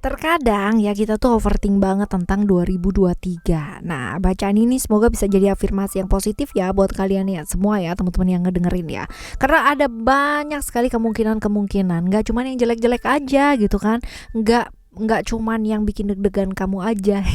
Terkadang ya kita tuh overthink banget tentang 2023. Nah, bacaan ini semoga bisa jadi afirmasi yang positif ya buat kalian ya semua ya teman-teman yang ngedengerin ya. Karena ada banyak sekali kemungkinan-kemungkinan, nggak cuman yang jelek-jelek aja gitu kan. Nggak cuman yang bikin deg-degan kamu aja.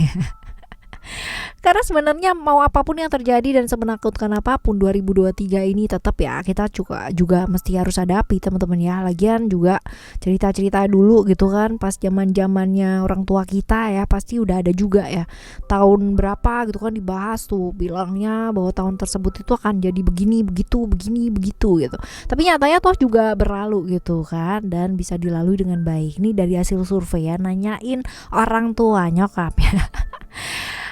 Karena sebenarnya mau apapun yang terjadi dan semenakutkan apapun 2023 ini tetap ya kita juga mesti harus hadapi teman-teman ya. Lagian juga cerita-cerita dulu gitu kan pas zaman-zamannya orang tua kita ya pasti udah ada juga ya. Tahun berapa gitu kan dibahas tuh bilangnya bahwa tahun tersebut itu akan jadi begini begitu gitu. Tapi nyatanya toh juga berlalu gitu kan dan bisa dilalui dengan baik. Ini dari hasil survei ya, nanyain orang tua nyokap ya.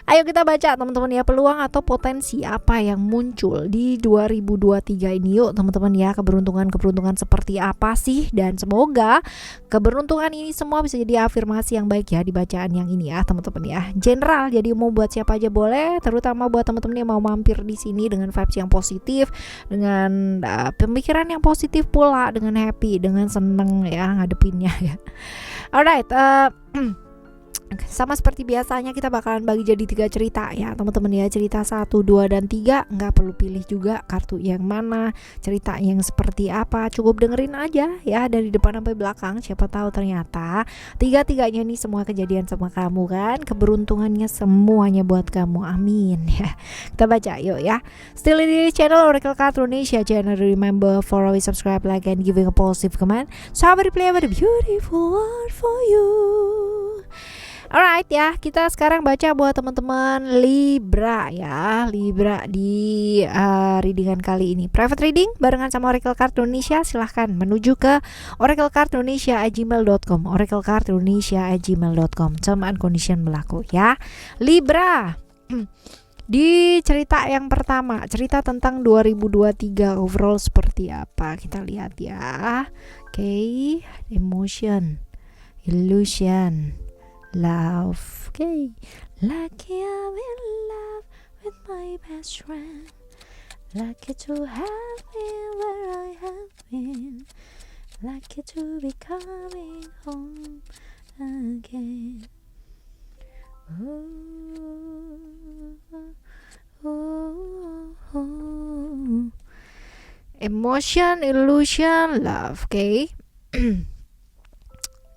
Ayo kita baca teman-teman ya, peluang atau potensi apa yang muncul di 2023 ini yuk teman-teman ya. Keberuntungan seperti apa sih, dan semoga keberuntungan ini semua bisa jadi afirmasi yang baik ya di bacaan yang ini ya teman-teman ya. General, jadi mau buat siapa aja boleh, terutama buat teman-teman yang mau mampir di sini dengan vibes yang positif, dengan pemikiran yang positif pula, dengan happy, dengan seneng ya ngadepinnya ya. Alright, sama seperti biasanya kita bakalan bagi jadi 3 cerita ya teman-teman ya. Cerita 1, 2, dan 3, nggak perlu pilih juga kartu yang mana, cerita yang seperti apa, cukup dengerin aja ya dari depan sampai belakang. Siapa tahu ternyata 3-tiganya nih semua kejadian sama kamu kan, keberuntungannya semuanya buat kamu, amin ya. Kita baca yuk ya. Still in this channel Oracle Card Indonesia channel, remember for always subscribe, like, and giving a positive comment. So I will play with a beautiful word for you. Alright ya, kita sekarang baca buat teman-teman Libra ya. Libra di readingan kali ini private reading barengan sama Oracle Card Indonesia. Silahkan menuju ke oraclecardindonesia@gmail.com, oraclecardindonesia@gmail.com. Term and condition berlaku ya. Libra. Di cerita yang pertama, cerita tentang 2023 overall seperti apa, kita lihat ya. Oke, emotion, illusion, love. Okay, lucky I'm in love with my best friend, lucky to have been where I have been, lucky to be coming home again. Emotion, illusion, love. Okay.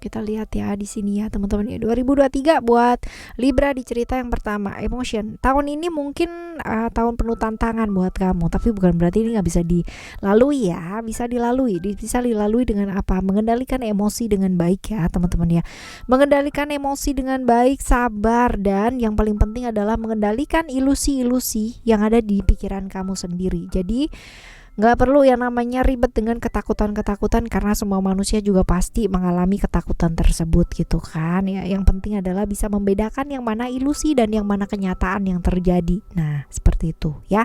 Kita lihat ya di sini ya teman-teman ya. 2023 buat Libra di cerita yang pertama, emotion. Tahun ini mungkin tahun penuh tantangan buat kamu, tapi bukan berarti ini nggak bisa dilalui ya. Bisa dilalui dengan apa? Mengendalikan emosi dengan baik ya teman-teman ya. Mengendalikan emosi dengan baik, sabar, dan yang paling penting adalah mengendalikan ilusi-ilusi yang ada di pikiran kamu sendiri. Jadi nggak perlu yang namanya ribet dengan ketakutan-ketakutan, karena semua manusia juga pasti mengalami ketakutan tersebut gitu kan ya. Yang penting adalah bisa membedakan yang mana ilusi dan yang mana kenyataan yang terjadi. Nah seperti itu ya.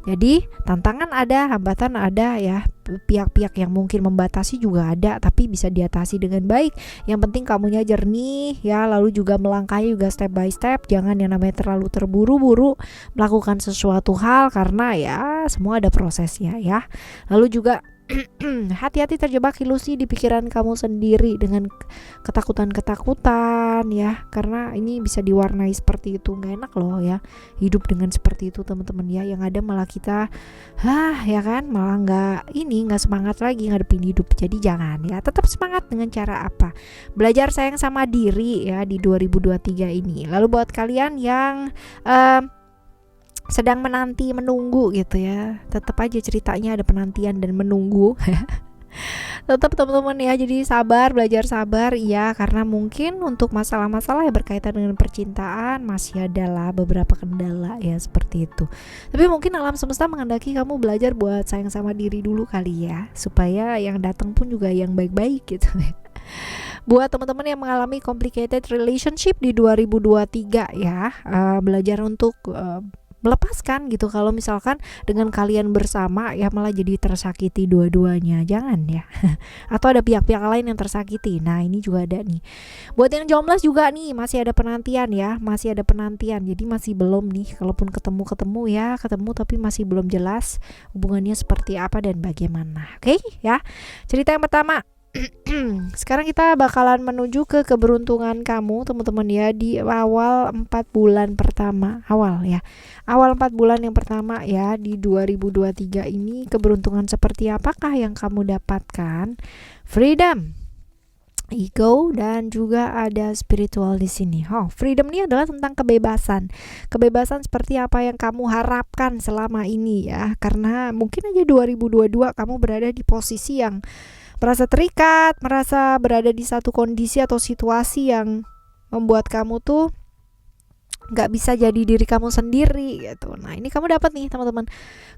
Jadi tantangan ada, hambatan ada ya, pihak-pihak yang mungkin membatasi juga ada, tapi bisa diatasi dengan baik. Yang penting kamunya jernih ya, lalu juga melangkahi juga step by step. Jangan yang namanya terlalu terburu-buru melakukan sesuatu hal, karena ya semua ada prosesnya ya. Lalu juga hati-hati terjebak ilusi di pikiran kamu sendiri dengan ketakutan-ketakutan ya, karena ini bisa diwarnai seperti itu. Nggak enak loh ya hidup dengan seperti itu teman-teman ya. Yang ada malah kita ya kan, malah nggak semangat lagi ngadepin hidup. Jadi jangan ya, tetap semangat dengan cara apa? Belajar sayang sama diri ya di 2023 ini. Lalu buat kalian yang sedang menunggu gitu ya, tetap aja ceritanya ada penantian dan menunggu. Tetap teman-teman ya, jadi sabar, belajar sabar ya, karena mungkin untuk masalah-masalah yang berkaitan dengan percintaan masih adalah beberapa kendala ya seperti itu. Tapi mungkin alam semesta menghendaki kamu belajar buat sayang sama diri dulu kali ya, supaya yang datang pun juga yang baik-baik gitu. Buat teman-teman yang mengalami complicated relationship di 2023 ya, belajar untuk melepaskan gitu. Kalau misalkan dengan kalian bersama ya malah jadi tersakiti dua-duanya, jangan ya. Atau ada pihak-pihak lain yang tersakiti. Nah ini juga ada nih. Buat yang jomblo juga nih masih ada penantian ya, masih ada penantian. Jadi masih belum nih, kalaupun ketemu ya ketemu, tapi masih belum jelas hubungannya seperti apa dan bagaimana. Oke ya. Cerita yang pertama Sekarang kita bakalan menuju ke keberuntungan kamu teman-teman ya, di awal 4 bulan pertama. Awal 4 bulan yang pertama ya di 2023 ini, keberuntungan seperti apakah yang kamu dapatkan? Freedom, ego, dan juga ada spiritual di sini. Freedom ini adalah tentang kebebasan. Kebebasan seperti apa yang kamu harapkan selama ini ya. Karena mungkin aja 2022 kamu berada di posisi yang merasa terikat, merasa berada di satu kondisi atau situasi yang membuat kamu tuh nggak bisa jadi diri kamu sendiri gitu. Nah ini kamu dapat nih teman-teman,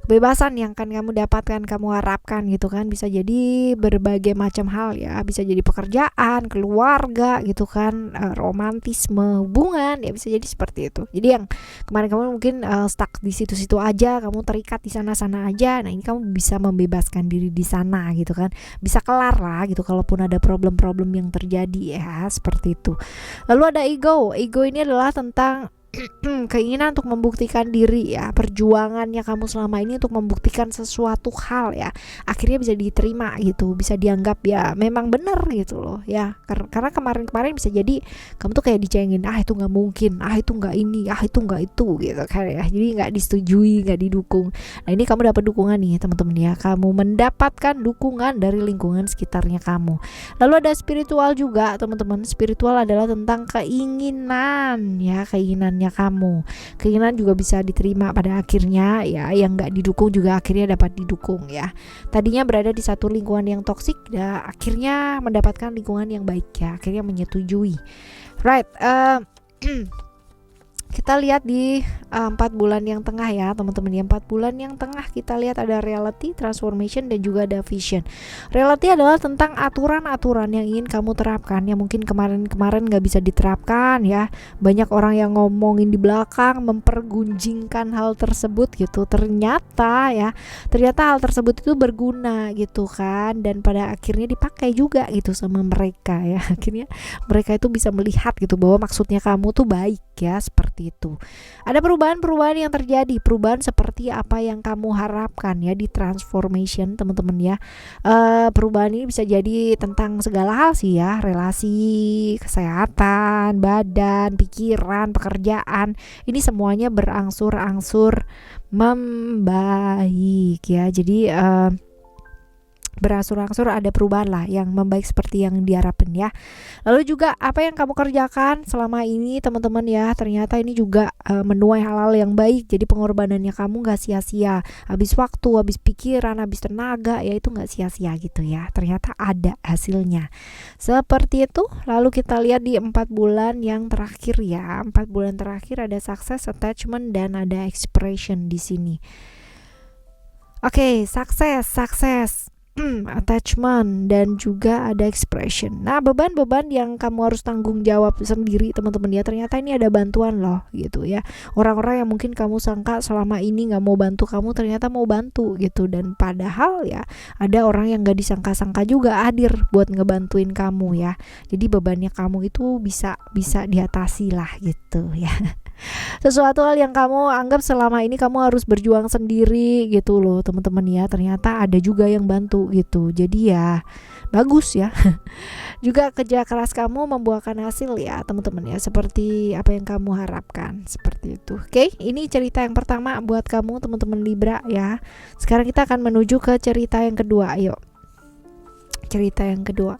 kebebasan yang kan kamu dapatkan, kamu harapkan gitu kan. Bisa jadi berbagai macam hal ya, bisa jadi pekerjaan, keluarga gitu kan, romantisme, hubungan ya, bisa jadi seperti itu. Jadi yang kemarin kamu mungkin stuck di situ-situ aja, kamu terikat di sana-sana aja. Nah ini kamu bisa membebaskan diri di sana gitu kan, bisa kelar lah gitu kalaupun ada problem-problem yang terjadi ya, seperti itu. Lalu ada ego. Ego ini adalah tentang keinginan untuk membuktikan diri ya, perjuangannya kamu selama ini untuk membuktikan sesuatu hal ya, akhirnya bisa diterima gitu, bisa dianggap ya memang benar gitu loh ya. Karena kemarin-kemarin bisa jadi kamu tuh kayak dicengin, itu nggak mungkin, itu nggak ini, itu nggak itu gitu kan ya, jadi nggak disetujui, nggak didukung. Nah ini kamu dapat dukungan nih teman-teman ya, kamu mendapatkan dukungan dari lingkungan sekitarnya kamu. Lalu ada spiritual juga teman-teman. Spiritual adalah tentang keinginan ya, keinginannya kamu. Keinginan juga bisa diterima pada akhirnya ya, yang nggak didukung juga akhirnya dapat didukung ya. Tadinya berada di satu lingkungan yang toksik ya, akhirnya mendapatkan lingkungan yang baik ya, akhirnya menyetujui. Right, kita lihat di 4 bulan yang tengah ya teman-teman ya. 4 bulan yang tengah kita lihat ada reality, transformation, dan juga ada vision. Reality adalah tentang aturan-aturan yang ingin kamu terapkan, yang mungkin kemarin gak bisa diterapkan ya. Banyak orang yang ngomongin di belakang, mempergunjingkan hal tersebut gitu. Ternyata hal tersebut itu berguna gitu kan, dan pada akhirnya dipakai juga gitu sama mereka ya. Akhirnya mereka itu bisa melihat gitu bahwa maksudnya kamu tuh baik ya, seperti itu. Ada perubahan-perubahan yang terjadi, perubahan seperti apa yang kamu harapkan ya di transformation teman-teman ya. Perubahan ini bisa jadi tentang segala hal sih ya, relasi, kesehatan, badan, pikiran, pekerjaan. Ini semuanya berangsur-angsur membaik ya. Jadi berangsur-angsur ada perubahan lah yang membaik seperti yang diharapkan ya. Lalu juga apa yang kamu kerjakan selama ini teman-teman ya, ternyata ini juga menuai hal-hal yang baik. Jadi pengorbanannya kamu gak sia-sia, habis waktu, habis pikiran, habis tenaga ya, itu gak sia-sia gitu ya, ternyata ada hasilnya seperti itu. Lalu kita lihat di 4 bulan yang terakhir ya. 4 bulan terakhir ada success, attachment, dan ada expression di sini. Oke, sukses, attachment, dan juga ada expression. Nah beban-beban yang kamu harus tanggung jawab sendiri teman-teman ya, ternyata ini ada bantuan loh gitu ya. Orang-orang yang mungkin kamu sangka selama ini gak mau bantu kamu, ternyata mau bantu gitu. Dan padahal ya ada orang yang gak disangka-sangka juga hadir buat ngebantuin kamu ya. Jadi bebannya kamu itu bisa diatasi lah gitu ya. Sesuatu hal yang kamu anggap selama ini kamu harus berjuang sendiri gitu loh teman-teman ya, ternyata ada juga yang bantu gitu. Jadi ya bagus ya. Juga kerja keras kamu membuahkan hasil ya teman-teman ya, seperti apa yang kamu harapkan, seperti itu. Oke, ini cerita yang pertama buat kamu teman-teman Libra ya. Sekarang kita akan menuju ke cerita yang kedua. Ayo, cerita yang kedua.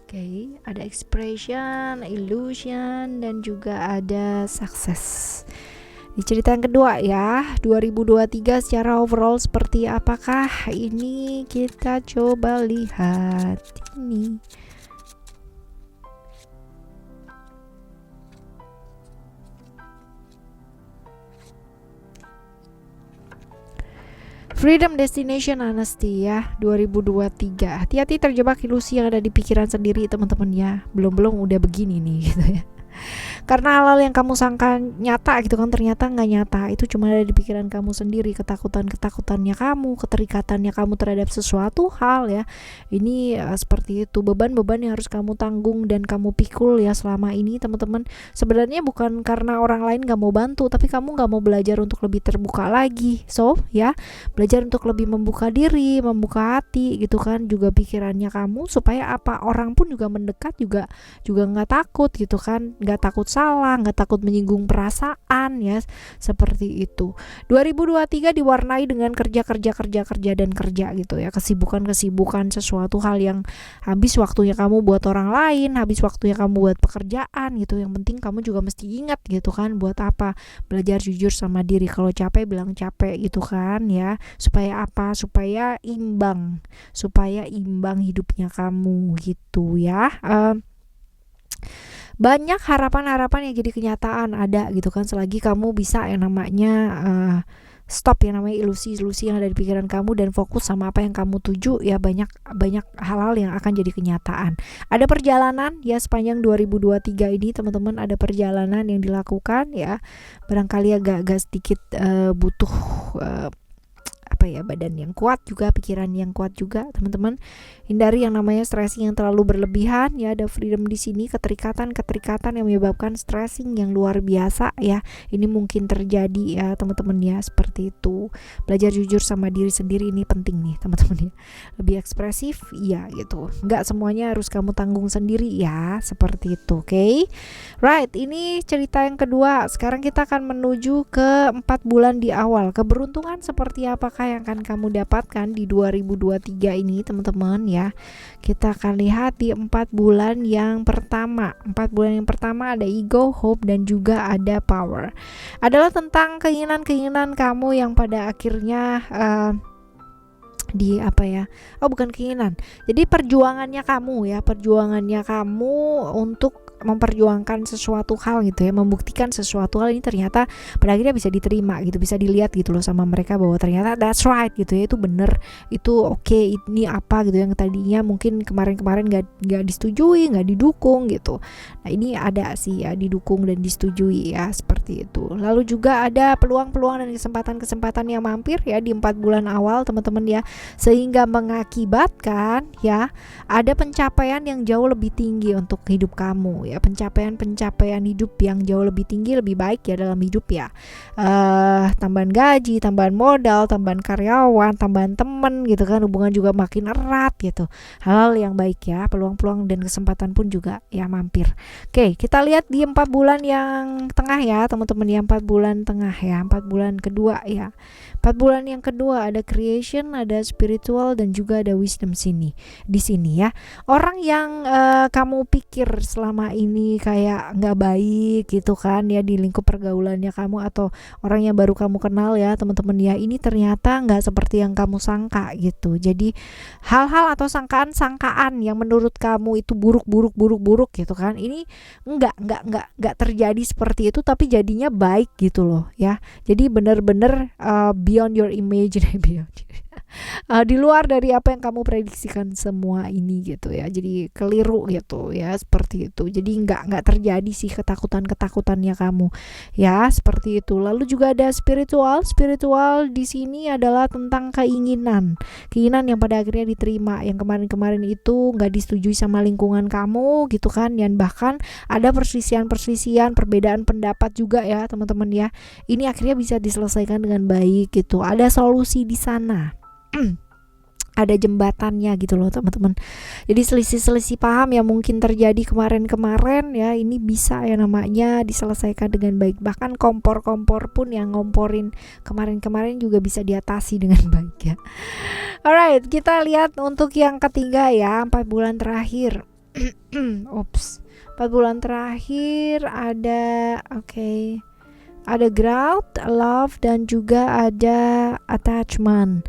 Oke, ada expression, illusion, dan juga ada success. Di cerita yang kedua ya, 2023 secara overall seperti apakah ini, kita coba lihat ini. Freedom, Destination, Honesty ya 2023. Hati-hati terjebak ilusi yang ada di pikiran sendiri teman-teman ya. Belum udah begini nih gitu ya. Karena hal-hal yang kamu sangka nyata gitu kan ternyata nggak nyata, itu cuma ada di pikiran kamu sendiri, ketakutannya kamu, keterikatannya kamu terhadap sesuatu hal ya. Ini seperti itu, beban-beban yang harus kamu tanggung dan kamu pikul ya selama ini teman-teman. Sebenarnya bukan karena orang lain gak mau bantu, tapi kamu gak mau belajar untuk lebih terbuka lagi. So ya, belajar untuk lebih membuka diri, membuka hati gitu kan, juga pikirannya kamu, supaya apa, orang pun juga mendekat juga nggak takut gitu kan, nggak takut salah, nggak takut menyinggung perasaan ya, seperti itu. 2023 diwarnai dengan kerja dan kerja gitu ya, kesibukan sesuatu hal yang habis waktunya kamu buat orang lain, habis waktunya kamu buat pekerjaan gitu. Yang penting kamu juga mesti ingat gitu kan, buat apa, belajar jujur sama diri, kalau capek bilang capek gitu kan ya, supaya apa, supaya imbang hidupnya kamu gitu ya. Banyak harapan-harapan yang jadi kenyataan ada gitu kan, selagi kamu bisa yang namanya stop yang namanya ilusi-ilusi yang ada di pikiran kamu dan fokus sama apa yang kamu tuju ya, banyak hal-hal yang akan jadi kenyataan. Ada perjalanan ya sepanjang 2023 ini teman-teman, ada perjalanan yang dilakukan ya, barangkali agak sedikit butuh badan yang kuat juga, pikiran yang kuat juga teman-teman. Hindari yang namanya stressing yang terlalu berlebihan ya. Ada freedom di sini, keterikatan yang menyebabkan stressing yang luar biasa ya. Ini mungkin terjadi ya teman-teman ya, seperti itu. Belajar jujur sama diri sendiri ini penting nih teman-teman ya. Lebih ekspresif ya gitu. Nggak semuanya harus kamu tanggung sendiri ya, seperti itu. Oke. Right, ini cerita yang kedua. Sekarang kita akan menuju ke 4 bulan di awal. Keberuntungan seperti apakah yang akan kamu dapatkan di 2023 ini teman-teman ya. Kita akan lihat di 4 bulan yang pertama. 4 bulan yang pertama ada ego, hope, dan juga ada power. Adalah tentang keinginan kamu yang pada akhirnya bukan keinginan. Jadi perjuangannya kamu untuk memperjuangkan sesuatu hal gitu ya, membuktikan sesuatu hal ini ternyata pada akhirnya bisa diterima gitu, bisa dilihat gitu loh sama mereka bahwa ternyata that's right gitu ya, itu bener, itu oke, ini apa gitu yang tadinya mungkin kemarin gak disetujui, gak didukung gitu. Nah ini ada sih ya, didukung dan disetujui ya, seperti itu. Lalu juga ada peluang-peluang dan kesempatan yang mampir ya di 4 bulan awal teman-teman ya, sehingga mengakibatkan ya ada pencapaian yang jauh lebih tinggi untuk hidup kamu ya, pencapaian hidup yang jauh lebih tinggi, lebih baik ya dalam hidup ya. Tambahan gaji, tambahan modal, tambahan karyawan, tambahan teman gitu kan, hubungan juga makin erat gitu. Hal-hal yang baik ya, peluang-peluang dan kesempatan pun juga ya mampir. Oke, kita lihat di 4 bulan yang tengah ya teman-teman ya, 4 bulan tengah ya, 4 bulan kedua ya. 4 bulan yang kedua ada creation, ada spiritual, dan juga ada wisdom di sini ya. Orang yang kamu pikir selama ini kayak nggak baik gitu kan ya di lingkup pergaulannya kamu, atau orang yang baru kamu kenal ya teman-teman ya, ini ternyata nggak seperti yang kamu sangka gitu. Jadi hal-hal atau sangkaan yang menurut kamu itu buruk gitu kan, ini nggak terjadi seperti itu, tapi jadinya baik gitu loh ya. Jadi benar-benar beyond your imagination, di luar dari apa yang kamu prediksikan semua ini gitu ya. Jadi keliru gitu ya, seperti itu. Jadi nggak terjadi sih ketakutannya kamu ya, seperti itu. Lalu juga ada spiritual di sini adalah tentang keinginan yang pada akhirnya diterima, yang kemarin itu nggak disetujui sama lingkungan kamu gitu kan, dan bahkan ada perselisihan, perbedaan pendapat juga ya teman-teman ya. Ini akhirnya bisa diselesaikan dengan baik gitu, ada solusi di sana. Ada jembatannya gitu loh teman-teman. Jadi selisih paham yang mungkin terjadi kemarin ya, ini bisa ya namanya diselesaikan dengan baik. Bahkan kompor pun yang ngomporin kemarin juga bisa diatasi dengan baik ya. Alright, kita lihat untuk yang ketiga ya, 4 bulan terakhir. 4 bulan terakhir ada ada growth, love, dan juga ada attachment.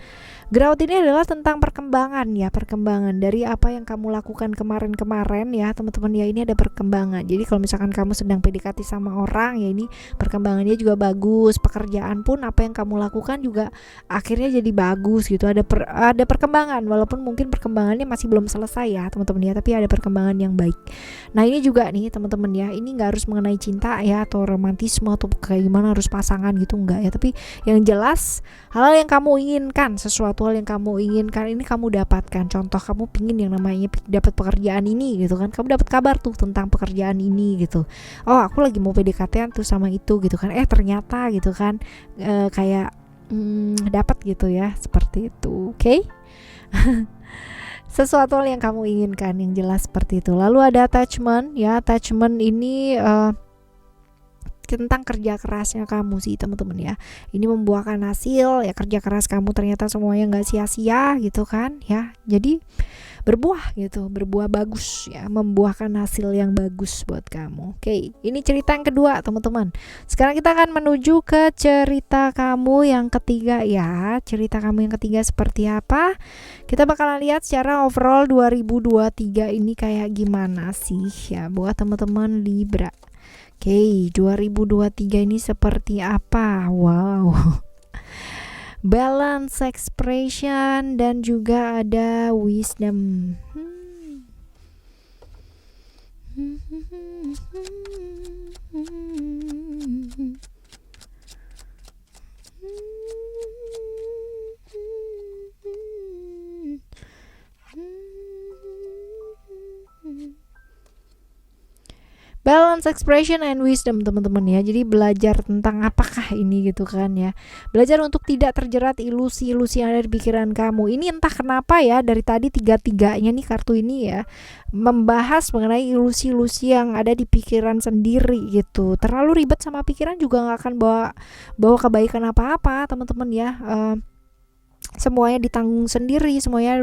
Growth ini adalah tentang perkembangan ya, perkembangan dari apa yang kamu lakukan kemarin-kemarin ya teman-teman ya, ini ada perkembangan. Jadi kalau misalkan kamu sedang PDKT sama orang ya, ini perkembangannya juga bagus. Pekerjaan pun apa yang kamu lakukan juga akhirnya jadi bagus gitu. Ada perkembangan, walaupun mungkin perkembangannya masih belum selesai ya teman-teman ya, tapi ada perkembangan yang baik. Nah ini juga nih teman-teman ya, ini nggak harus mengenai cinta ya atau romantisme atau kayak gimana harus pasangan gitu, enggak ya, tapi yang jelas hal yang kamu inginkan, sesuatu hal yang kamu inginkan ini kamu dapatkan. Contoh kamu pingin yang namanya dapat pekerjaan ini gitu kan, kamu dapat kabar tuh tentang pekerjaan ini gitu. Oh aku lagi mau PDKT-an tuh sama itu gitu kan, ternyata gitu kan kayak dapat gitu ya, seperti itu. Oke. Sesuatu hal yang kamu inginkan yang jelas seperti itu. Lalu ada attachment ya, attachment ini tentang kerja kerasnya kamu sih teman-teman ya. Ini membuahkan hasil ya, kerja keras kamu ternyata semuanya nggak sia-sia gitu kan ya. Jadi berbuah gitu, berbuah bagus ya, membuahkan hasil yang bagus buat kamu. Oke, ini cerita yang kedua teman-teman. Sekarang kita akan menuju ke cerita kamu yang ketiga ya. Cerita kamu yang ketiga seperti apa? Kita bakalan lihat secara overall 2023 ini kayak gimana sih ya buat teman-teman Libra. Oke, 2023 ini seperti apa? Wow. Balance, expression, dan juga ada wisdom. Balance, expression, and wisdom teman-teman ya. Jadi belajar tentang apakah ini gitu kan ya. Belajar untuk tidak terjerat ilusi-ilusi yang ada di pikiran kamu. Ini entah kenapa ya, dari tadi tiga-tiganya nih kartu ini ya membahas mengenai ilusi-ilusi yang ada di pikiran sendiri gitu. Terlalu ribet sama pikiran juga gak akan bawa kebaikan apa-apa teman-teman ya. Semuanya ditanggung sendiri, semuanya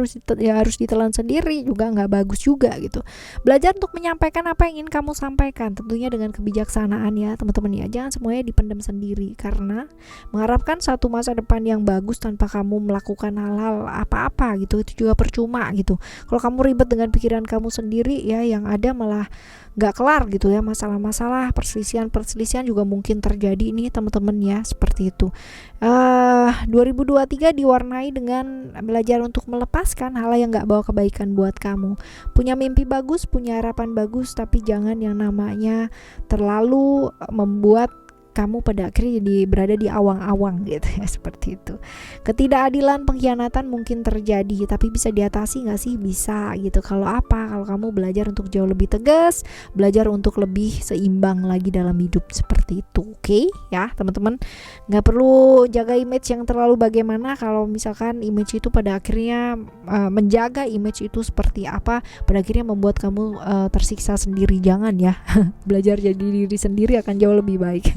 harus ditelan sendiri juga nggak bagus juga gitu. Belajar untuk menyampaikan apa yang ingin kamu sampaikan, tentunya dengan kebijaksanaan ya teman-teman ya. Jangan semuanya dipendam sendiri, karena mengharapkan satu masa depan yang bagus tanpa kamu melakukan hal-hal apa-apa gitu, itu juga percuma gitu. Kalau kamu ribet dengan pikiran kamu sendiri ya, yang ada malah nggak kelar gitu ya, masalah-masalah, perselisihan juga mungkin terjadi nih teman-teman ya, seperti itu. 2023 diwarnai dengan belajar untuk melepaskan hal yang nggak bawa kebaikan buat kamu. Punya mimpi bagus, punya harapan bagus, tapi jangan yang namanya terlalu membuat kamu pada akhirnya jadi berada di awang-awang gitu ya, seperti itu. Ketidakadilan, pengkhianatan mungkin terjadi, tapi bisa diatasi nggak sih? Bisa gitu. Kalau apa? Kalau kamu belajar untuk jauh lebih tegas, belajar untuk lebih seimbang lagi dalam hidup, seperti itu. Oke ya teman-teman, nggak perlu jaga image yang terlalu bagaimana. Kalau misalkan image itu pada akhirnya menjaga image itu seperti apa, pada akhirnya membuat kamu tersiksa sendiri. Jangan ya. Belajar jadi diri sendiri akan jauh lebih baik.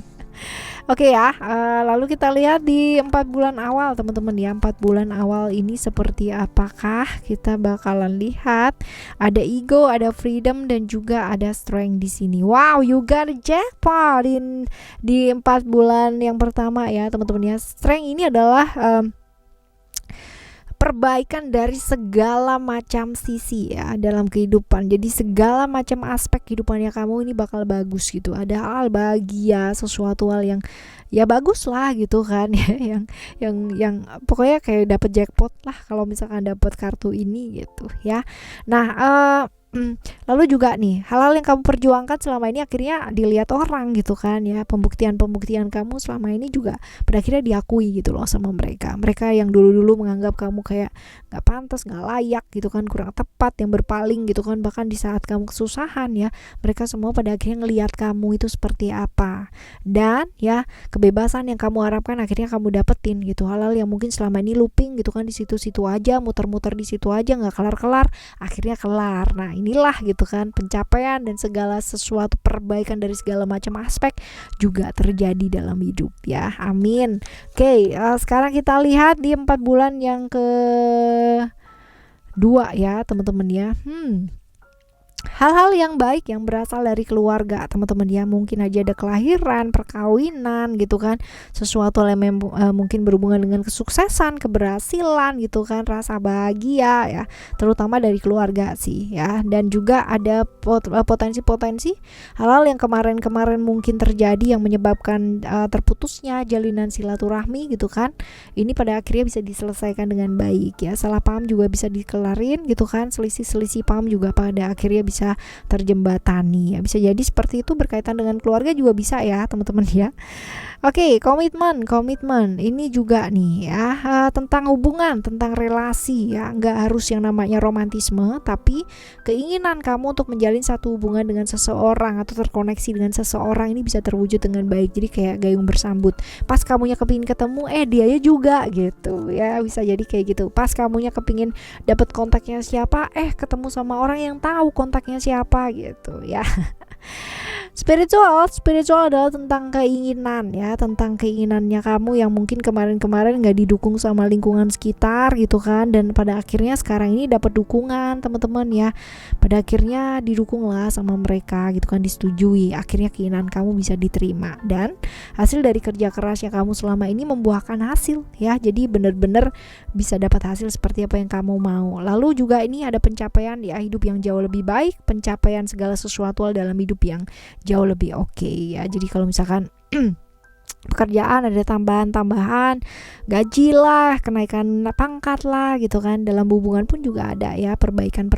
Oke ya, lalu kita lihat di 4 bulan awal teman-teman ya. 4 bulan awal ini seperti apakah? Kita bakalan lihat ada ego, ada freedom, dan juga ada strength di sini. Wow, you got a jackpot di 4 bulan yang pertama ya teman-teman ya. Strength ini adalah perbaikan dari segala macam sisi ya dalam kehidupan. Jadi segala macam aspek kehidupannya kamu ini bakal bagus gitu. Ada hal bahagia, sesuatu hal yang ya bagus lah gitu kan ya, yang pokoknya kayak dapet jackpot lah kalau misalkan dapet kartu ini gitu ya. Nah, lalu juga nih, hal-hal yang kamu perjuangkan selama ini akhirnya dilihat orang gitu kan ya. Pembuktian kamu selama ini juga pada akhirnya diakui gitu loh sama mereka yang dulu-dulu menganggap kamu kayak gak pantas, gak layak gitu kan, kurang tepat, yang berpaling gitu kan. Bahkan di saat kamu kesusahan ya, mereka semua pada akhirnya ngelihat kamu itu seperti apa. Dan ya, kebebasan yang kamu harapkan akhirnya kamu dapetin gitu. Hal-hal yang mungkin selama ini looping gitu kan, di situ-situ aja, muter-muter di situ aja, gak kelar-kelar, akhirnya kelar. Nah inilah gitu kan, pencapaian dan segala sesuatu perbaikan dari segala macam aspek juga terjadi dalam hidup ya. Amin. Oke, sekarang kita lihat di 4 bulan yang ke-2 ya teman-teman ya. hal-hal yang baik yang berasal dari keluarga teman-teman ya, mungkin aja ada kelahiran, perkawinan gitu kan, sesuatu yang mungkin berhubungan dengan kesuksesan, keberhasilan gitu kan, rasa bahagia ya, terutama dari keluarga sih ya. Dan juga ada potensi-potensi hal-hal yang kemarin-kemarin mungkin terjadi yang menyebabkan terputusnya jalinan silaturahmi gitu kan, ini pada akhirnya bisa diselesaikan dengan baik ya. Salah paham juga bisa dikelarin gitu kan, selisih-selisih paham juga pada akhirnya bisa terjembatani ya. Bisa jadi seperti itu, berkaitan dengan keluarga juga bisa ya teman-teman ya. Oke, komitmen ini juga nih ya, tentang hubungan, tentang relasi ya. Nggak harus yang namanya romantisme, tapi keinginan kamu untuk menjalin satu hubungan dengan seseorang atau terkoneksi dengan seseorang ini bisa terwujud dengan baik. Jadi kayak gayung bersambut, pas kamunya kepingin ketemu, dianya juga gitu ya. Bisa jadi kayak gitu, pas kamunya kepingin dapat kontaknya siapa, ketemu sama orang yang tahu kontaknya siapa gitu ya. Spiritual adalah tentang keinginan ya, tentang keinginannya kamu yang mungkin kemarin-kemarin gak didukung sama lingkungan sekitar gitu kan, dan pada akhirnya sekarang ini dapat dukungan teman-teman ya, pada akhirnya didukung lah sama mereka gitu kan, disetujui, akhirnya keinginan kamu bisa diterima, dan hasil dari kerja keras yang kamu selama ini membuahkan hasil ya, jadi bener-bener bisa dapat hasil seperti apa yang kamu mau. Lalu juga ini ada pencapaian ya, hidup yang jauh lebih baik, pencapaian segala sesuatu dalam hidup yang jauh lebih oke ya. Jadi kalau misalkan pekerjaan ada tambahan gaji lah, kenaikan pangkat lah gitu kan, dalam hubungan pun juga ada ya, perbaikan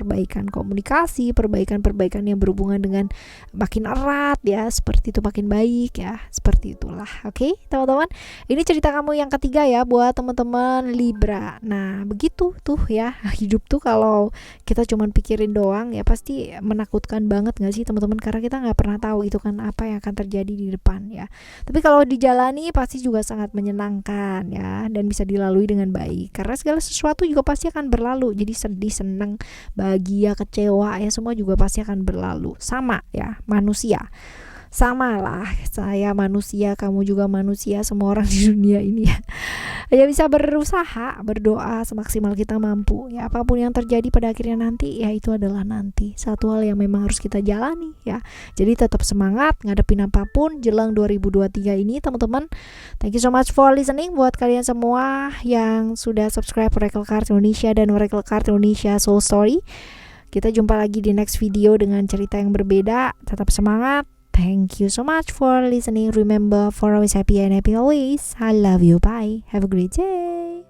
komunikasi, perbaikan yang berhubungan dengan makin erat ya, seperti itu, makin baik ya, seperti itulah. Oke teman-teman, ini cerita kamu yang ketiga ya buat teman-teman Libra. Nah begitu tuh ya, hidup tuh kalau kita cuman pikirin doang ya pasti menakutkan banget gak sih teman-teman, karena kita nggak pernah tahu itu kan apa yang akan terjadi di depan ya. Tapi kalau dijalani pasti juga sangat menyenangkan ya, dan bisa dilalui dengan baik, karena segala sesuatu juga pasti akan berlalu. Jadi sedih, senang, bahagia, kecewa ya, semua juga pasti akan berlalu. Sama ya, manusia sama lah, saya manusia, kamu juga manusia, semua orang di dunia ini ya bisa berusaha, berdoa semaksimal kita mampu ya. Apapun yang terjadi pada akhirnya nanti ya, itu adalah nanti, satu hal yang memang harus kita jalani ya. Jadi tetap semangat ngadepin apapun jelang 2023 ini teman-teman. Thank you so much for listening buat kalian semua yang sudah subscribe Oracle Card Indonesia dan Oracle Card Indonesia Soul Story. Kita jumpa lagi di next video dengan cerita yang berbeda. Tetap semangat. Thank you so much for listening. Remember, for always happy and happy always. I love you. Bye. Have a great day.